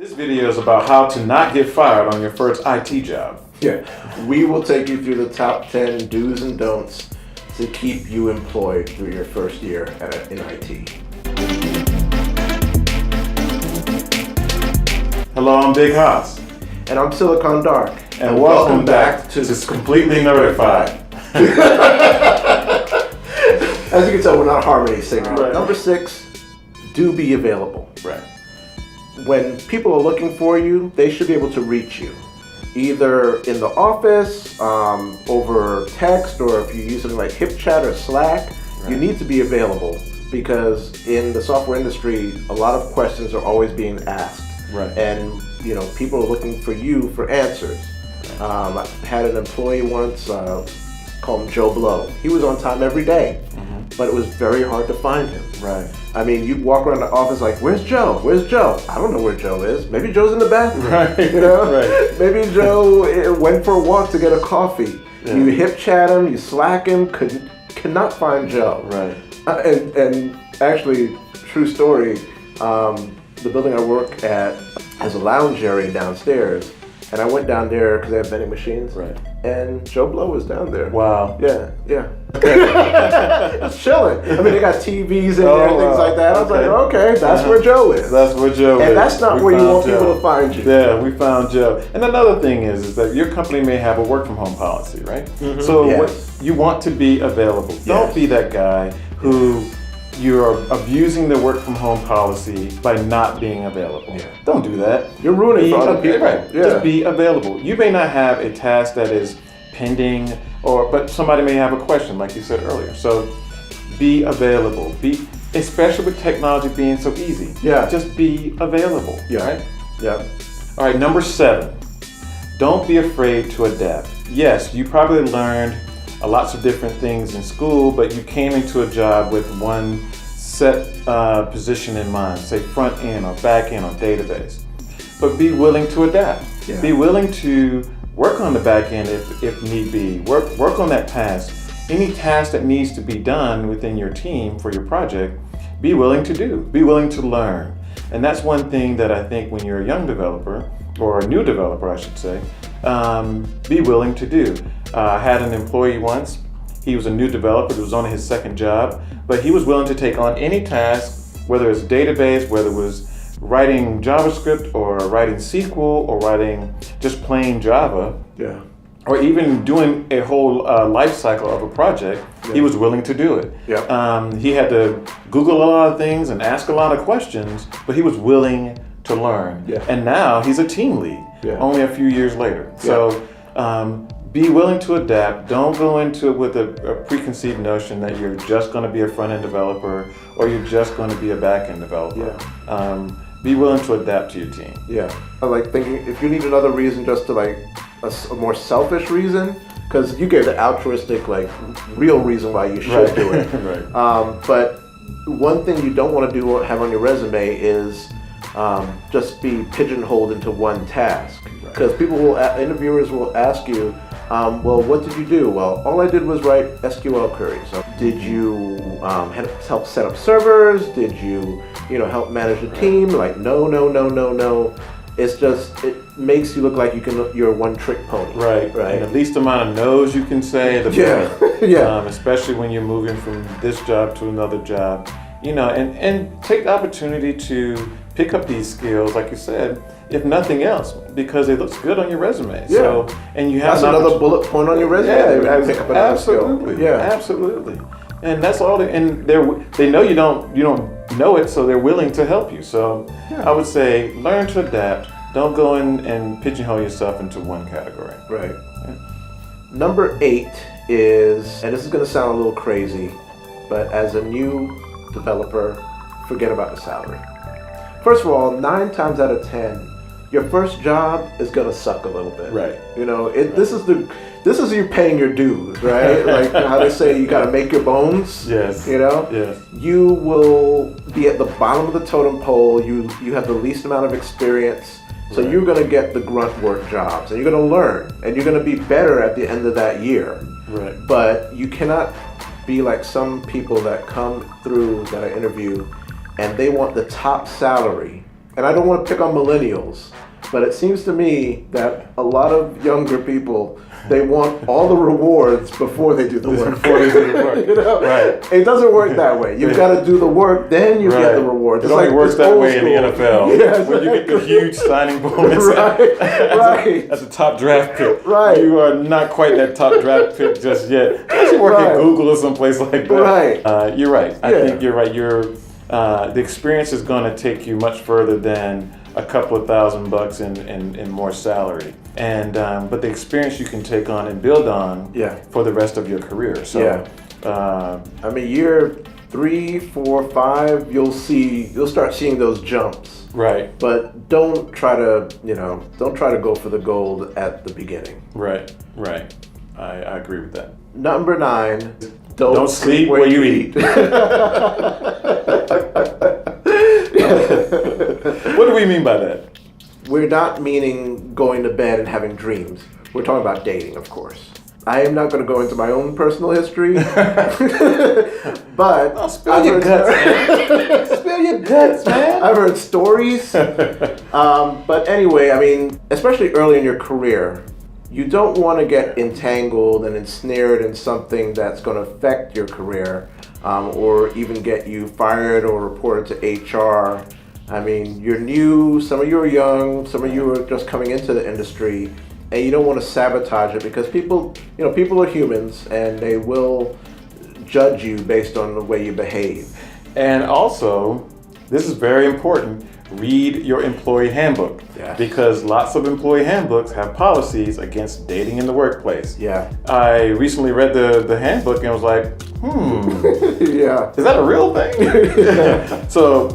This video is about how to not get fired on your first IT job. Yeah, we will take you through the top 10 do's and don'ts to keep you employed through your first year in IT. Hello, I'm Big Haas. And I'm Silicon Dark. And welcome back to Completely Nerdified. As you can tell, we're not harmony singers. Right. Number 6, do be available. Right. When people are looking for you, they should be able to reach you. Either in the office, over text, or if you use something like HipChat or Slack, you need to be available because in the software industry, a lot of questions are always being asked. Right. And people are looking for you for answers. I had an employee once, called him Joe Blow. He was on time every day, but it was very hard to find him. Right. I mean, you'd walk around the office like, where's Joe? Where's Joe? I don't know where Joe is. Maybe Joe's in the bathroom. Right. Right. Maybe Joe went for a walk to get a coffee. Yeah. You hip chat him, you Slack him, cannot find Joe. Right. And actually, true story, the building I work at has a lounge area downstairs. And I went down there because they have vending machines. Right. And Joe Blow was down there. Wow. Yeah. Just chilling. I mean, they got TVs in there and things like that. I was like, okay, that's where Joe is. That's where Joe is. And that's not where you want people to find you. Yeah, we found Joe. And another thing is that your company may have a work from home policy, right? So you want to be available. Yes. Don't be that guy who you're abusing the work from home policy by not being available. Yeah. Don't do that. You're ruining for other people. Right. Yeah. Just be available. You may not have a task that is pending, but somebody may have a question, like you said earlier. So be available. Especially with technology being so easy. Yeah. Just be available. Yeah. Right? Yeah. All right. Number 7. Don't be afraid to adapt. Yes, you probably learned lots of different things in school, but you came into a job with one set position in mind, say front end or back end or database. But be willing to adapt. Yeah. Be willing to work on the back end if need be. Work on that task. Any task that needs to be done within your team for your project, be willing to do. Be willing to learn. And that's one thing that I think when you're a young developer, or a new developer, I should say, be willing to do. I had an employee once. He was a new developer. It was on his second job, but he was willing to take on any task, whether it's database, whether it was writing JavaScript or writing SQL or writing just plain Java, or even doing a whole life cycle of a project. He was willing to do it. He had to Google a lot of things and ask a lot of questions, but he was willing to learn. And now he's a team lead, only a few years later. So be willing to adapt. Don't go into it with a preconceived notion that you're just going to be a front-end developer or you're just going to be a back-end developer. Be willing to adapt to your team. I like thinking, if you need another reason, just to like a more selfish reason, because you gave the altruistic, like real reason why you should do it. Right. But one thing you don't want to do or have on your resume is just be pigeonholed into one task. Because interviewers will ask you, well, what did you do? Well, all I did was write SQL queries. So did you help set up servers? Did you, help manage the team? Like, no. It's just, it makes you look like you're a one-trick pony. Right. And the least amount of no's you can say, the better. Especially when you're moving from this job to another job. And take the opportunity to pick up these skills, like you said, if nothing else, because it looks good on your resume. So, and you have another bullet point on your resume. Pick up another skill. Absolutely. And that's all. And they know you don't know it, so they're willing to help you. So I would say learn to adapt. Don't go in and pigeonhole yourself into one category. Right. Number 8 is, and this is going to sound a little crazy, but as a new developer, forget about the salary. First of all, 9 times out of 10, your first job is gonna suck a little bit. Right. This is you paying your dues, right? Like how they say you gotta make your bones. Yes. Yes. You will be at the bottom of the totem pole. You have the least amount of experience, so you're gonna get the grunt work jobs, and you're gonna learn, and you're gonna be better at the end of that year. Right. But you cannot be like some people that come through that I interview, and they want the top salary and I don't want to pick on millennials, but it seems to me that a lot of younger people, they want all the rewards before they do the work. Before they do the work. You know? Right. It doesn't work that way. You've got to do the work, then you get the rewards. It only works that way in the NFL. Yeah, when you get the huge signing bonus right. as a top draft pick. Right. You are not quite that top draft pick just yet. Unless you work at Google or someplace like that. Right. You're right. I think you're right. The experience is going to take you much further than a couple of $1,000 in more salary, and but the experience you can take on and build on for the rest of your career. So, I mean, year 3, 4, 5, you'll start seeing those jumps. Right. But don't try to go for the gold at the beginning. Right. I agree with that. Number 9, don't sleep where you eat. What do we mean by that? We're not meaning going to bed and having dreams. We're talking about dating, of course. I am not going to go into my own personal history, but spill your guts, man. Spill your guts, man. I've heard stories. But anyway, I mean, especially early in your career, you don't want to get entangled and ensnared in something that's going to affect your career, or even get you fired or reported to HR. I mean, you're new, some of you are young, some of you are just coming into the industry, and you don't want to sabotage it because people are humans and they will judge you based on the way you behave. And also, this is very important, read your employee handbook. Yes. Because lots of employee handbooks have policies against dating in the workplace. Yeah. I recently read the handbook and was like, yeah. Is that a real thing? So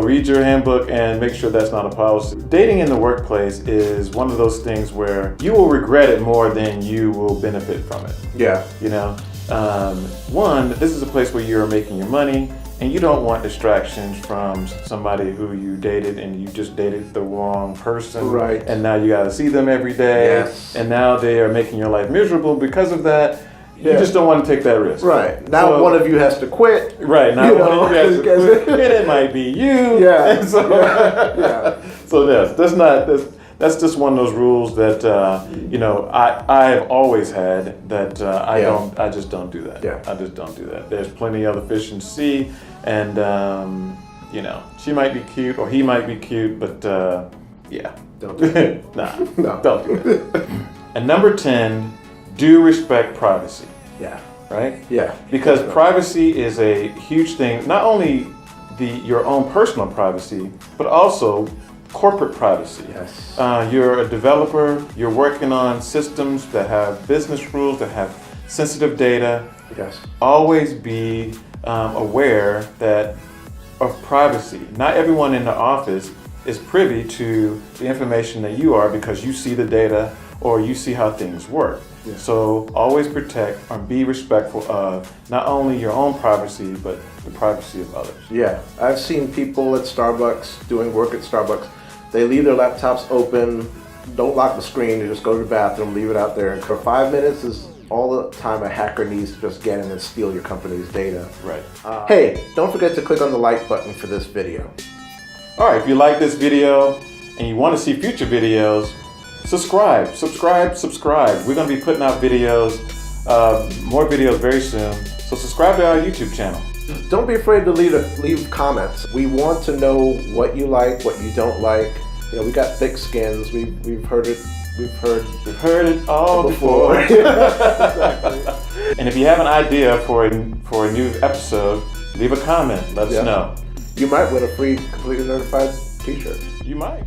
read your handbook and make sure that's not a policy. Dating in the workplace is one of those things where you will regret it more than you will benefit from it. Yeah. You know, one, this is a place where you're making your money and you don't want distractions from somebody who you dated and you just dated the wrong person. Right. And now you got to see them every day. Yes. And now they are making your life miserable because of that. You just don't want to take that risk. Right. Now one of you has to quit. Right. Now one of you has to quit. And it might be you. Yeah. And so, So that's just one of those rules that I have always had that I just don't do that. Yeah. I just don't do that. There's plenty of other fish in the sea, and she might be cute or he might be cute, but Don't do it. No, don't do that. And number 10, do respect privacy. Yeah. Right? Yeah. Because privacy is a huge thing. Not only your own personal privacy, but also corporate privacy. Yes. You're a developer, you're working on systems that have business rules, that have sensitive data. Yes. Always be aware of privacy. Not everyone in the office is privy to the information that you are because you see the data or you see how things work. Yeah. So always protect or be respectful of not only your own privacy, but the privacy of others. Yeah. I've seen people at Starbucks doing work at Starbucks. They leave their laptops open, don't lock the screen, they just go to the bathroom, leave it out there. And for 5 minutes is all the time a hacker needs to just get in and steal your company's data. Right. Hey, don't forget to click on the like button for this video. All right, if you like this video and you want to see future videos, subscribe. We're going to be putting out videos, more videos very soon. So subscribe to our YouTube channel. Don't be afraid to leave comments. We want to know what you like, what you don't like. You know, we got thick skins. We've heard it. We've heard it all before. Exactly. And if you have an idea for a new episode, leave a comment. Let us know. You might win a free Completely Nerdified t-shirt. You might.